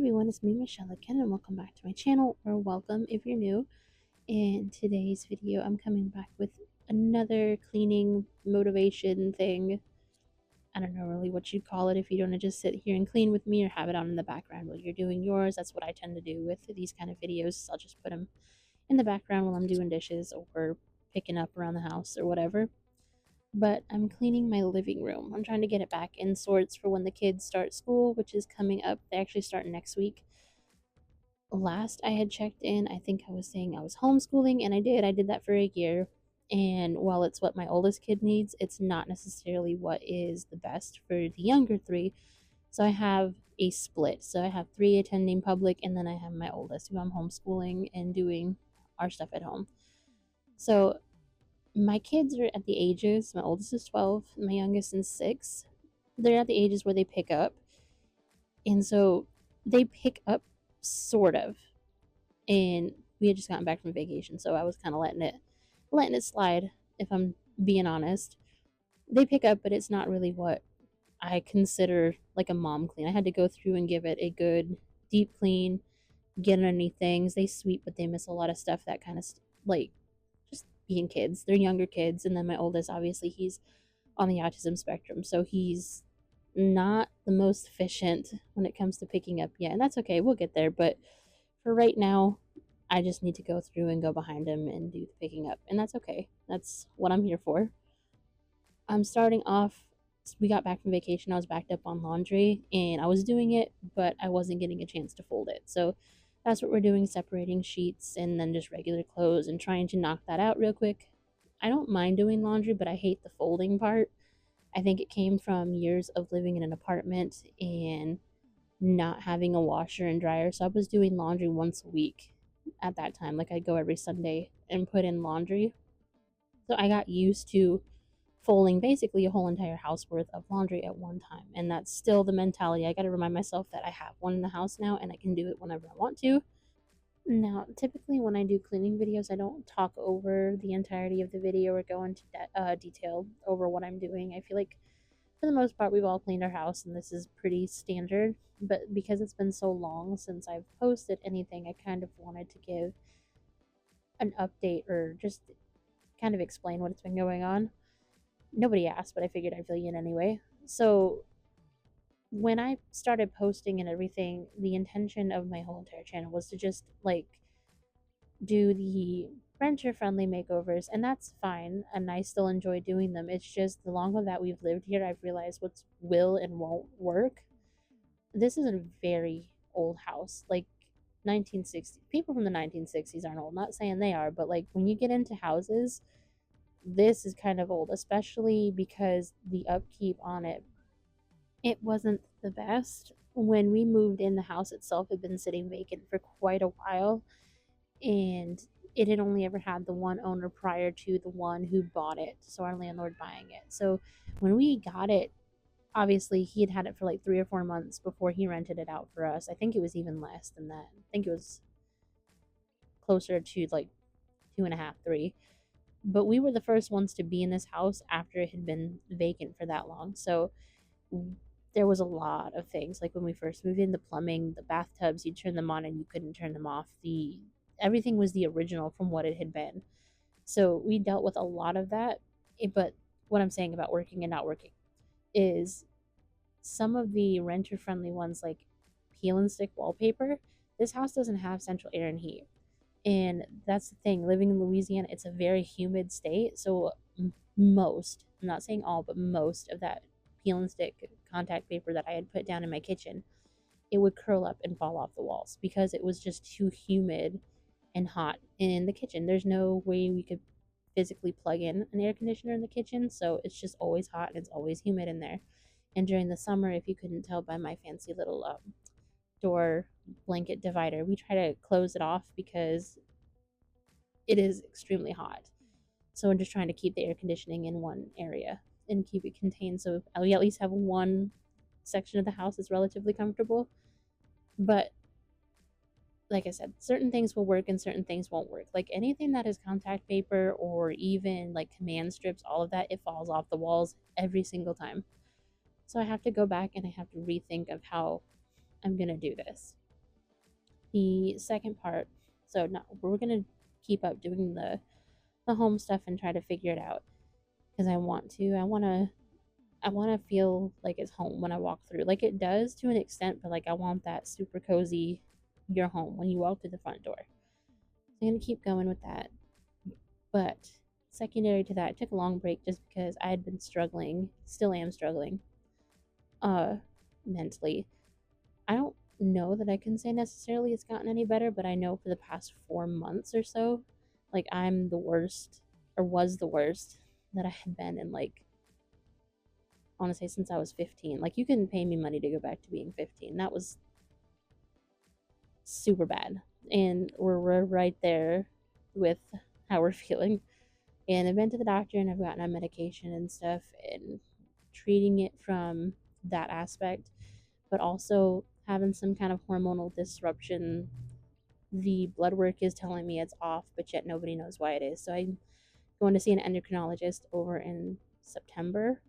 everyone, it's me Michelle again, and welcome back to my channel, or welcome if you're new. In today's video I'm coming back with another cleaning motivation thing. I don't know really what you'd call it if you don't just sit here and clean with me or have it on in the background while you're doing yours. That's what I tend to do with these kind of videos. So I'll just put them in the background while I'm doing dishes or picking up around the house or whatever. But I'm cleaning my living room. I'm trying to get it back in sorts for when the kids start school, which is coming up. They actually start next week. Last I had checked in, I think I was saying I was homeschooling, and I did that for a year. And while it's what my oldest kid needs, it's not necessarily what is the best for the younger three. So I have a split. So I have three attending public, and then I have my oldest who I'm homeschooling and doing our stuff at home. So my kids are at the ages, my oldest is 12, my youngest is 6. They're at the ages where they pick up. And so they pick up sort of. And we had just gotten back from vacation, so I was kind of letting it slide, if I'm being honest. They pick up, but it's not really what I consider like a mom clean. I had to go through and give it a good deep clean, get underneath things. They sweep, but they miss a lot of stuff, that kind of like just being kids. They're younger kids, and then my oldest, obviously, he's on the autism spectrum, so he's not the most efficient when it comes to picking up yet, and that's okay. We'll get there, but for right now, I just need to go through and go behind him and do the picking up, and that's okay. That's what I'm here for. I'm starting off. We got back from vacation. I was backed up on laundry, and I was doing it, but I wasn't getting a chance to fold it. So that's what we're doing, separating sheets and then just regular clothes and trying to knock that out real quick. I don't mind doing laundry, but I hate the folding part. I think it came from years of living in an apartment and not having a washer and dryer. So I was doing laundry once a week at that time. Like I'd go every Sunday and put in laundry. So I got used to folding basically a whole entire house worth of laundry at one time. And that's still the mentality. I got to remind myself that I have one in the house now and I can do it whenever I want to. Now, typically when I do cleaning videos, I don't talk over the entirety of the video or go into detail over what I'm doing. I feel like for the most part, we've all cleaned our house, and this is pretty standard. But because it's been so long since I've posted anything, I kind of wanted to give an update or just kind of explain what's been going on. Nobody asked, but I figured I'd fill you in anyway. So, when I started posting and everything, the intention of my whole entire channel was to just like do the renter friendly makeovers, and that's fine, and I still enjoy doing them. It's just the longer that we've lived here, I've realized what's will and won't work. This is a very old house, like 1960s. People from the 1960s aren't old, not saying they are, but like when you get into houses, this is kind of old, especially because the upkeep on it wasn't the best. When we moved in, the house itself had been sitting vacant for quite a while, and it had only ever had the one owner prior to the one who bought it, so our landlord buying it. So when we got it, obviously he had it for like 3 or 4 months before he rented it out for us. I think it was even less than that. I think it was closer to like 2.5, 3. But we were the first ones to be in this house after it had been vacant for that long. So there was a lot of things, like when we first moved in, the plumbing, the bathtubs, you turn them on and you couldn't turn them off. The Everything was the original from what it had been. So we dealt with a lot of that. But what I'm saying about working and not working is some of the renter friendly ones, like peel and stick wallpaper, this house doesn't have central air and heat. And that's the thing, living in Louisiana, it's a very humid state. So most, I'm not saying all, but most of that peel and stick contact paper that I had put down in my kitchen, it would curl up and fall off the walls because it was just too humid and hot in the kitchen. There's no way we could physically plug in an air conditioner in the kitchen, so it's just always hot and it's always humid in there. And during the summer, if you couldn't tell by my fancy little door blanket divider, we try to close it off because it is extremely hot. So I'm just trying to keep the air conditioning in one area and keep it contained, so we at least have one section of the house that's relatively comfortable. But like I said, certain things will work and certain things won't work. Like anything that is contact paper or even like command strips, all of that, it falls off the walls every single time. So I have to go back and I have to rethink of how I'm going to do this. The second part, so no, we're gonna keep up doing the home stuff and try to figure it out because I want to. I want to feel like it's home when I walk through. Like it does to an extent, but like I want that super cozy your home when you walk through the front door. So I'm gonna keep going with that. But secondary to that, I took a long break just because I had been struggling, still am struggling, uh, mentally. I don't know that I can say necessarily it's gotten any better, but I know for the past 4 months or so, like I'm the worst or was the worst that I had been in like I want to say since I was 15. Like you can pay me money to go back to being 15. That was super bad. And we're right there with how we're feeling. And I've been to the doctor and I've gotten on medication and stuff and treating it from that aspect, but also having some kind of hormonal disruption. The blood work is telling me it's off, but yet nobody knows why it is. So I'm going to see an endocrinologist over in September,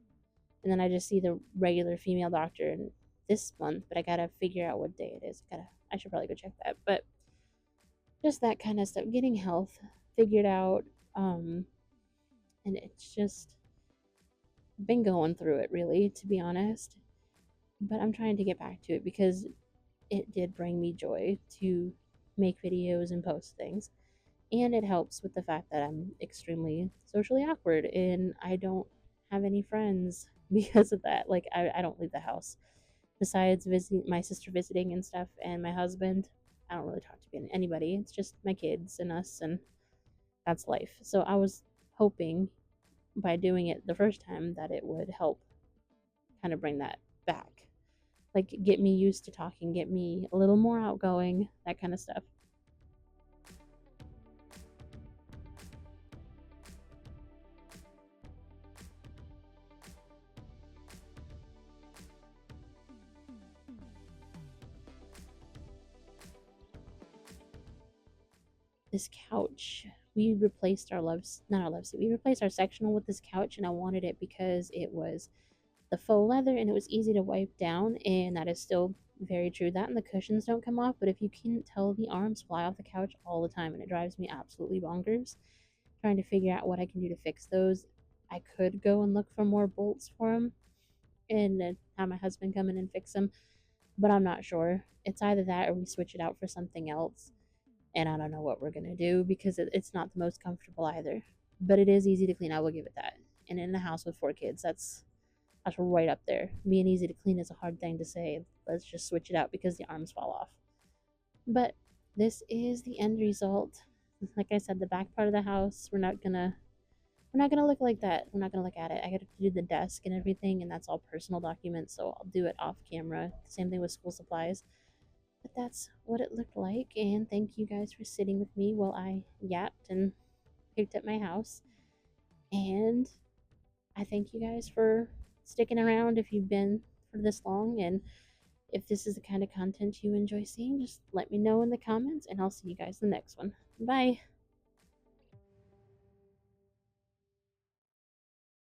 and then I just see the regular female doctor in this month. But I gotta figure out what day it is. I should probably go check that. But just that kind of stuff, getting health figured out, um, and it's just been going through it really, to be honest. But I'm trying to get back to it because it did bring me joy to make videos and post things. And it helps with the fact that I'm extremely socially awkward and I don't have any friends because of that. Like, I don't leave the house. Besides my sister visiting and stuff, and my husband, I don't really talk to anybody. It's just my kids and us, and that's life. So I was hoping by doing it the first time that it would help kind of bring that back. Like, get me used to talking, get me a little more outgoing, that kind of stuff. This couch, we replaced our loves, not our love seat, we replaced our sectional with this couch, and I wanted it because it was the faux leather and it was easy to wipe down, and that is still very true. That and the cushions don't come off, but if you can't tell, the arms fly off the couch all the time, and it drives me absolutely bonkers trying to figure out what I can do to fix those. I could go and look for more bolts for them and then have my husband come in and fix them, but I'm not sure. It's either that or we switch it out for something else, and I don't know what we're gonna do because it's not the most comfortable either. But it is easy to clean. I will give it that. And in a house with 4 kids, that's right up there. Being easy to clean is a hard thing to say. Let's just switch it out because the arms fall off. But this is the end result. Like I said, the back part of the house, we're not gonna look like that. We're not gonna look at it. I got to do the desk and everything, and that's all personal documents, so I'll do it off camera. Same thing with school supplies. But that's what it looked like, and thank you guys for sitting with me while I yapped and picked up my house. And I thank you guys for sticking around if you've been for this long, and if this is the kind of content you enjoy seeing, just let me know in the comments, and I'll see you guys in the next one. Bye.